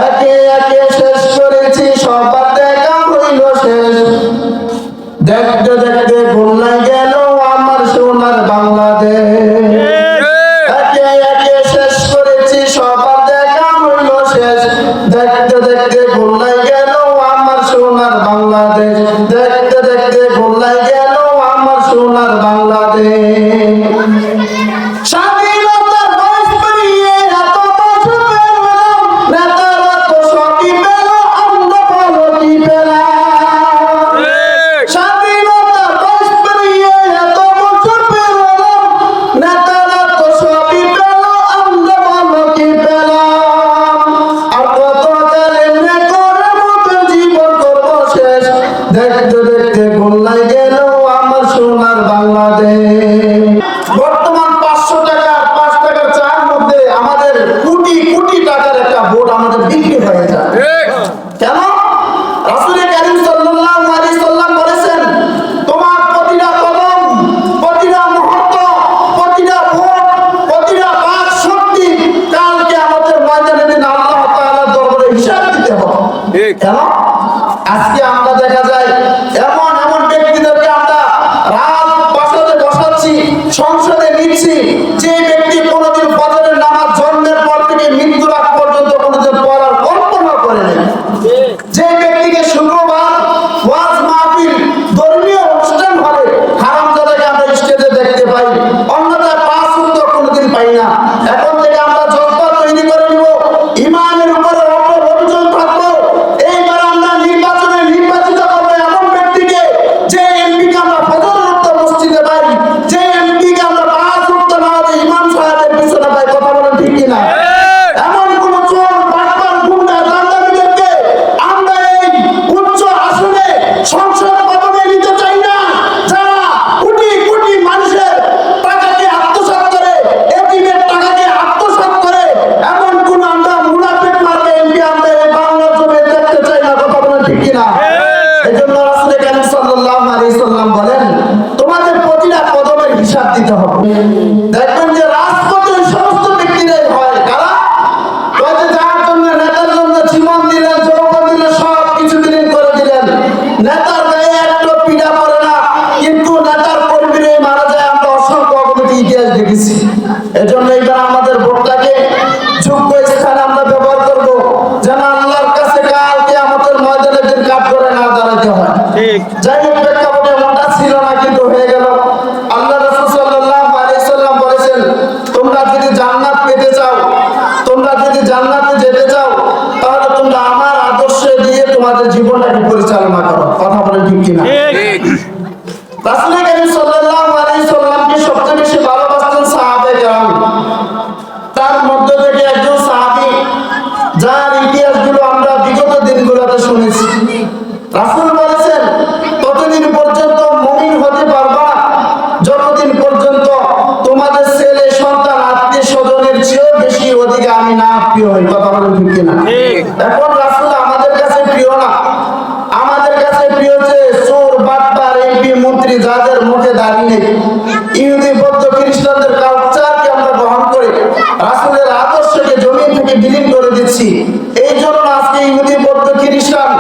একে একে শেষ করেছি, সবার দেখা হইল শেষ। দেখতে দেখতে ভুলাই গেল আমার সোনার বাংলাদেশ। একে একে শেষ করেছি, সবার দেখা হইল শেষ। দেখতে দেখতে ভুলাই গেল আমার সোনার বাংলাদেশ। দেখতে দেখতে ভুলাই গেল আমার সোনার বাংলাদেশ। স্বাধীনতার বয়স পেরিয়ে এত বছর পেরোলাম, নেতারা তো সবই পেল, আমরা ভালো কি পেলাম। স্বাধীনতার বয়স পেরিয়ে এত বছর পেরোলাম, নেতারা তো সবই পেল, আমরা ভালো কি পেলাম। আর কত কালে করে মতো জীবন করবো শেষ। দেখতে দেখতে ভুলাই গেল আমার সোনার বাংলাদেশ। বর্তমান 500 টাকা 5 টাকার চার মধ্যে আমাদের কোটি কোটি টাকার একটা ভোট আমাদের বিক্রি হয়ে যায়। কেন? রাসূল কারীম সাল্লাল্লাহু আলাইহি সাল্লাম বলেছেন, তোমার প্রতিটা কদম, প্রতিটা মুহূর্ত, প্রতিটা ভোট, প্রতিটা বাক শক্তি কালকে আমাদের ময়দানে দিন আল্লাহ তাআলার দরবারে হিসাব দিতে হবে। কেন? আজকে আমরা দেখা যায় এমন এমন ব্যক্তিদেরকে আমরা রাত বসাতে বসাচ্ছি, সংসদে নিচ্ছি, যে ব্যক্তি কোনোদিন ফজরের নামাজ জন্মের পর থেকে মৃত্যুর আগ পর্যন্ত কোনোদিন পড়ার কল্পনা করে নেই। যে ব্যক্তিকে শুক্রবার ওয়াজ মাহফিল ধর্মীয় অনুষ্ঠান হলে হারামজাদাকে আমরা স্টেজে দেখতে পাই, অন্যথায় 5 ওয়াক্ত কোনোদিন পাই না। এখন থেকে আমরা জজ্বা তৈরি করে নিব, ইমানের উপরে অটল অবিচল থাকবো। এইবার আমরা নির্বাচনে নির্বাচিত করবো এমন ব্যক্তিকে, যে এমপিকে আমরা ফজরের ওয়াক্ত মসজিদে পাই, যে এমপিকে আমরা 5 ওয়াক্ত নামাজে ইমাম সাহেবের পিছনে পাই। কথা বলেন ঠিক কিনা? এমন কোন চোর, বাটপার, গুন্ডা, দান্দাবাজদেরকে আমরা এই উচ্চ আসনে সংসদ ভবনে নিতে চাই না, যারা কোটি কোটি মানুষের টাকাকে আত্মসাৎ করে, এতিমের টাকাকে আত্মসাৎ করে, এমন কোন আমরা মুনাফিক মার্কা এমপি আমরা এই বাংলার জমিনে দেখতে চাই না। কথা বলেন ঠিক কিনা? এজন্য রাসূল কারীম সাল্লাল্লাহু আলাইহি সাল্লাম বলেন, তোমাদের প্রতিটা কদমের হিসাব দিতে হবে। দেখবেন যে রাজপথে ওই সমস্ত ব্যক্তিরাই হয়, কারা? ওই যে যার জন্য, নেতার জন্য জীবন দিলেন, যৌবন দিলেন, সব কিছু দিলেন, করে দিলেন। নেতার গায়ে একটা পীড়া পড়ে না, কিন্তু নেতার কর্মীরাই মারা যায়। আমরা অসংখ্য অগণিত ইতিহাস দেখেছি। এজন্য এবার আমাদের ভোটটাকে যোগ্য স্থানে আমরা ব্যবহার করব, যেন আল্লাহর কাছে কাল কিয়ামতের ময়দানে দিন কাঠ করে না দাঁড়াতে হয়। যাই হোক, প্রেক্ষাপটে এমনটা ছিল না, কিন্তু হয়ে গেল। আল্লাহ রাসূল সাল্লাল্লাহু আলাইহি সাল্লাম বলেছেন, তোমরা যদি জান্নাত পেতে চাও, তোমরা যদি জান্নাতে যেতে চাও, তাহলে তোমরা আমার আদর্শ দিয়ে তোমাদের জীবনটাকে পরিচালনা করো। কথা বলেন ঠিক কিনা? রাসূল কারীম সাল্লাল্লাহু আলাইহি সাল্লামকে সবচেয়ে বেশি ভালোবাসতেন সাহাবায়ে কেরাম। তার মধ্য থেকে একজন সাহাবী, যার ইতিহাসগুলো আমরা বিগত দিনগুলোতে শুনেছি। রাসূল বলেছেন, ততদিন পর্যন্ত মুমিন হতে পারবা যতদিন পর্যন্ত তোমাদের ছেলে সন্তান আত্মীয় স্বজনের চেয়েও বেশি অধিক আমি না প্রিয় হই। কথা বলেন ঠিক কিনা? এখন রাসূল আমাদের কাছে প্রিয় না, আমাদের কাছে প্রিয় যে চোর, বাটপার, এমপি, মন্ত্রী, যাদের মুখে দাড়ি নেই। ইহুদি, বৌদ্ধ, খ্রিস্টানদের কালচারকে আমরা গ্রহণ করে রাসূলের আদর্শকে জমিন থেকে বিলীন করে দিচ্ছি। এই জন্য আজকে ইহুদি, বৌদ্ধ, খ্রিস্টান